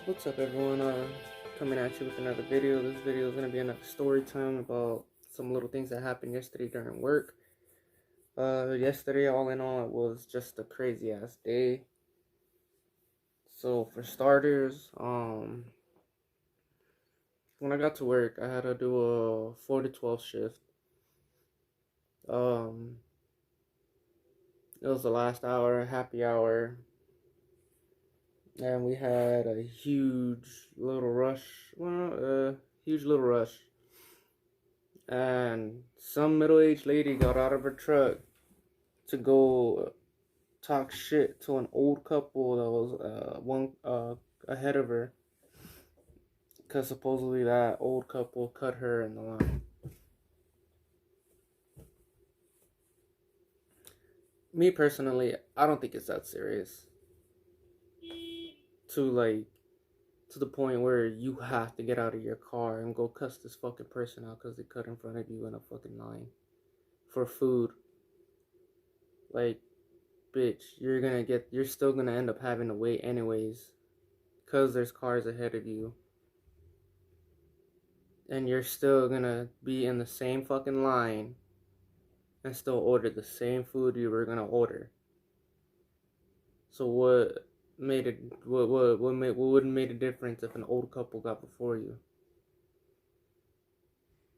What's up, everyone? Coming at you with another video. This video is gonna be another story time about some little things that happened yesterday during work. Yesterday, all in all, it was just a crazy ass day. So for starters, when I got to work, I had to do a 4 to 12 shift. Um, it was the last hour, happy hour, and we had a huge little rush. Huge little rush. And some middle-aged lady got out of her truck to go talk shit to an old couple that was one ahead of her, because supposedly that old couple cut her in the line. Me personally, I don't think it's that serious to the point where you have to get out of your car and go cuss this fucking person out because they cut in front of you in a fucking line for food. Like, bitch, you're still gonna end up having to wait anyways, because there's cars ahead of you, and you're still gonna be in the same fucking line and still order the same food you were gonna order. So what made it what would have made a difference if an old couple got before you?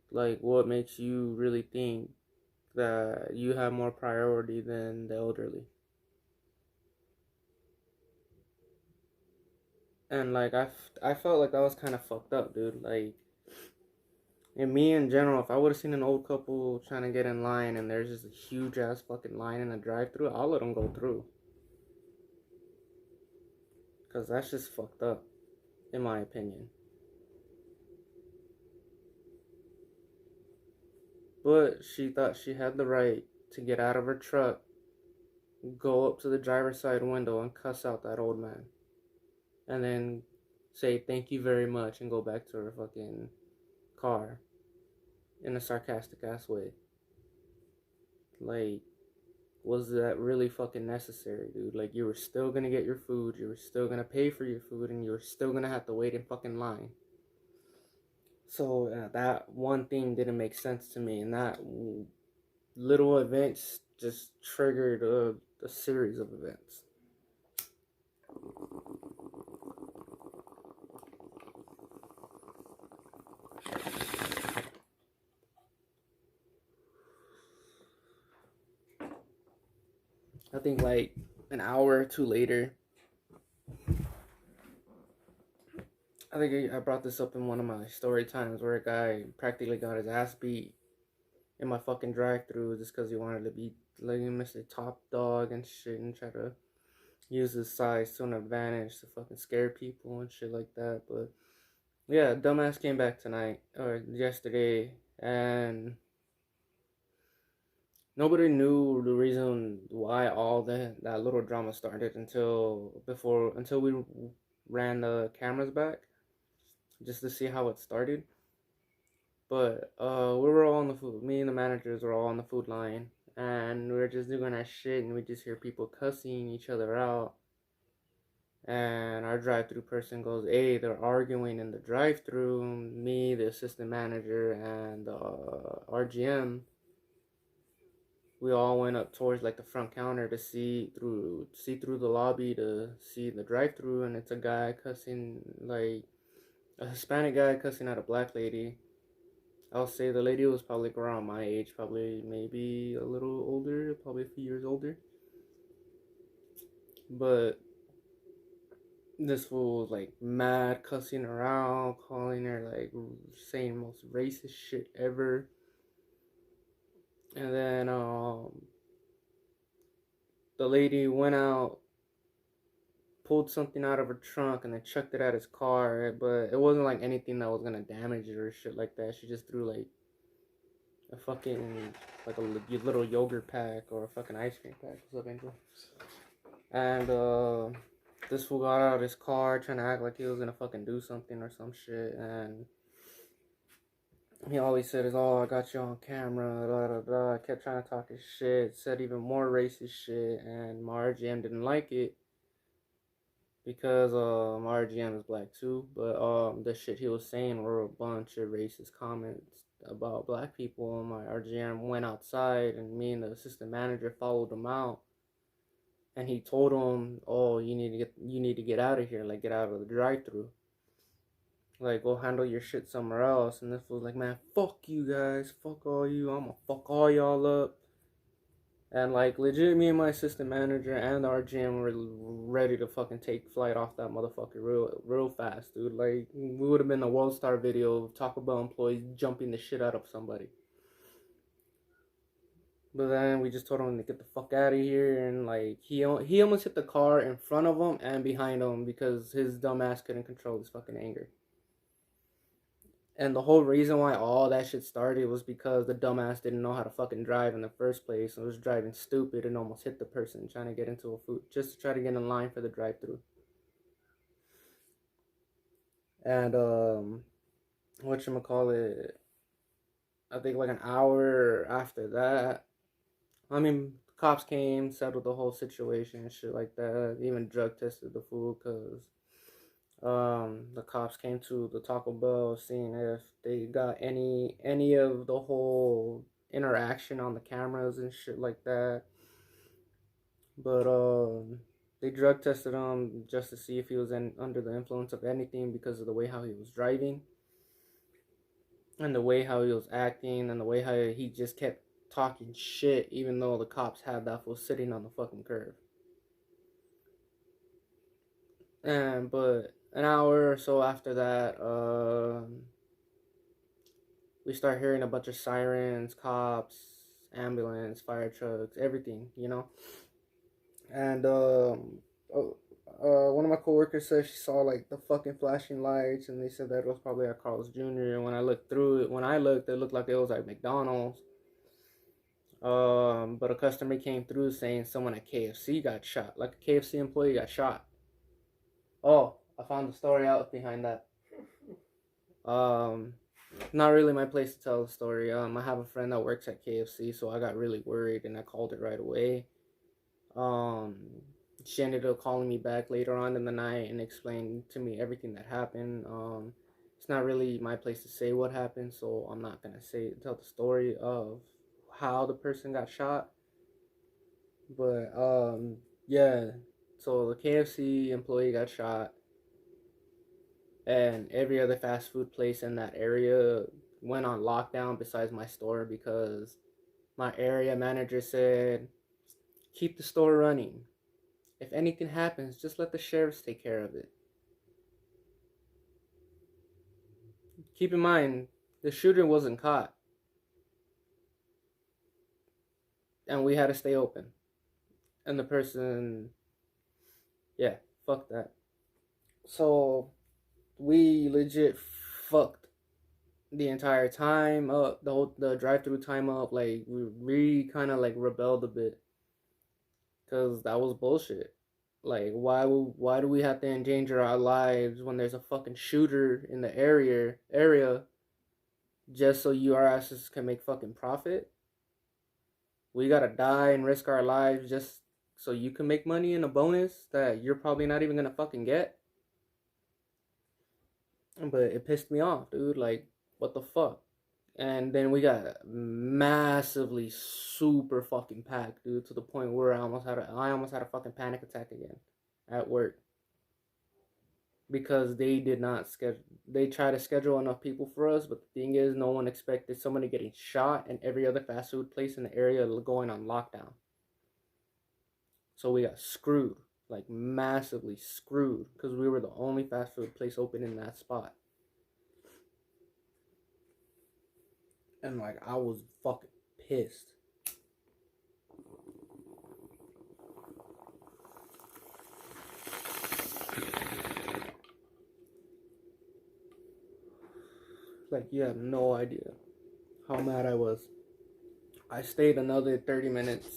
Like, what makes you really think that you have more priority than the elderly? And like, I felt like that was kind of fucked up, dude. Like, and me in general, if I would have seen an old couple trying to get in line and there's just a huge ass fucking line in the drive-thru, I'll let them go through. Because that's just fucked up, in my opinion. But she thought she had the right to get out of her truck, go up to the driver's side window and cuss out that old man. And then say thank you very much and go back to her fucking car in a sarcastic ass way. Like, was that really fucking necessary, dude? Like, you were still gonna get your food, you were still gonna pay for your food, and you were still gonna have to wait in fucking line. So that one thing didn't make sense to me, and that little events just triggered a series of events. I think like an hour or two later, I think I brought this up in one of my story times where a guy practically got his ass beat in my fucking drive-thru just because he wanted to be like Mr. Top Dog and shit and try to use his size to an advantage to fucking scare people and shit like that. But yeah, dumbass came back tonight or yesterday, and nobody knew the reason why all that little drama started until we ran the cameras back just to see how it started. But we were all on the food. Me and the managers were all on the food line, and we were just doing our shit, and we just hear people cussing each other out. And our drive-through person goes, "Hey, they're arguing in the drive-through." Me, the assistant manager, and RGM, we all went up towards like the front counter to see through the lobby to see the drive-through, and it's a guy cussing, like a Hispanic guy cussing at a black lady. I'll say the lady was probably around my age, probably maybe a little older, probably a few years older. But this fool was like mad, cussing her out, calling her like saying most racist shit ever. And then the lady went out, pulled something out of her trunk, and then chucked it at his car. But it wasn't like anything that was gonna damage it or shit like that. She just threw like a fucking like a little yogurt pack or a fucking ice cream pack. What's up, Angel? And this fool got out of his car trying to act like he was gonna fucking do something or some shit, and he always said is, "Oh, I got you on camera," blah blah blah. Kept trying to talk his shit, said even more racist shit, and my RGM didn't like it because our GM is black too. But the shit he was saying were a bunch of racist comments about black people. And my RGM went outside, and me and the assistant manager followed him out. And he told him, "Oh, you need to get out of here, like get out of the drive-through, like go handle your shit somewhere else." And this was like, "Man, fuck you guys, fuck all you, I'm gonna fuck all y'all up." And like legit, me and my assistant manager and our GM were ready to fucking take flight off that motherfucker real fast, dude. Like we would have been a World Star video of Taco Bell employees jumping the shit out of somebody. But then we just told him to get the fuck out of here, and like he almost hit the car in front of him and behind him because his dumb ass couldn't control his fucking anger. And the whole reason why all that shit started was because the dumbass didn't know how to fucking drive in the first place and was driving stupid and almost hit the person trying to get into a food, just to try to get in line for the drive-thru. And whatchamacallit, I think like an hour after that, I mean, cops came, settled the whole situation and shit like that. Even drug tested the food because the cops came to the Taco Bell seeing if they got any of the whole interaction on the cameras and shit like that. But they drug tested him just to see if he was under the influence of anything because of the way how he was driving and the way how he was acting and the way how he just kept talking shit even though the cops had that fool sitting on the fucking curb. And but an hour or so after that, we start hearing a bunch of sirens, cops, ambulance, fire trucks, everything, you know. And one of my coworkers said she saw like the fucking flashing lights, and they said that it was probably at Carl's Jr. And when I looked through it, it looked like it was like McDonald's. But a customer came through saying someone at KFC got shot, like a KFC employee got shot. Oh, I found the story out behind that. Not really my place to tell the story. I have a friend that works at KFC, so I got really worried and I called it right away. She ended up calling me back later on in the night and explained to me everything that happened. It's not really my place to say what happened, so I'm not gonna tell the story of how the person got shot. But yeah. So the KFC employee got shot, and every other fast food place in that area went on lockdown besides my store because my area manager said, keep the store running. If anything happens, just let the sheriffs take care of it. Keep in mind, the shooter wasn't caught, and we had to stay open. And the person, yeah, fuck that. So we legit fucked the entire time up, the drive-through time up. Like we kind of like rebelled a bit because that was bullshit. Like why do we have to endanger our lives when there's a fucking shooter in the area just so you our asses can make fucking profit? We gotta die and risk our lives just so you can make money and a bonus that you're probably not even gonna fucking get. But it pissed me off, dude. Like, what the fuck? And then we got massively super fucking packed, dude, to the point where I almost had a fucking panic attack again at work because they did not schedule. They tried to schedule enough people for us, but the thing is, no one expected somebody getting shot and every other fast food place in the area going on lockdown. So we got screwed, like massively screwed, because we were the only fast food place open in that spot. And like I was fucking pissed. Like you have no idea how mad I was. I stayed another 30 minutes.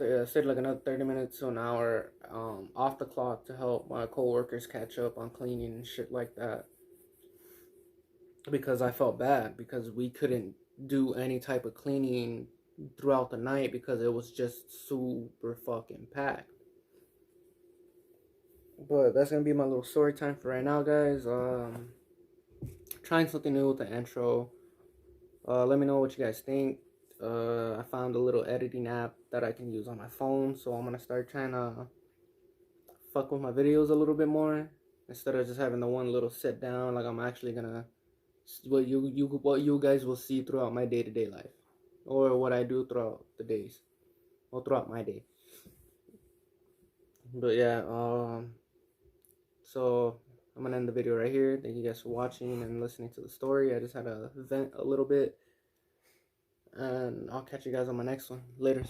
I stayed like another 30 minutes to an hour off the clock to help my coworkers catch up on cleaning and shit like that. Because I felt bad because we couldn't do any type of cleaning throughout the night because it was just super fucking packed. But that's gonna be my little story time for right now, guys. Trying something new with the intro. Let me know what you guys think. I found a little editing app that I can use on my phone, so I'm gonna start trying to fuck with my videos a little bit more instead of just having the one little sit down. Like I'm actually gonna what you guys will see throughout my day to day life, or what I do throughout the days, or throughout my day. But yeah, so I'm gonna end the video right here. Thank you guys for watching and listening to the story. I just had to vent a little bit, and I'll catch you guys on my next one. Later.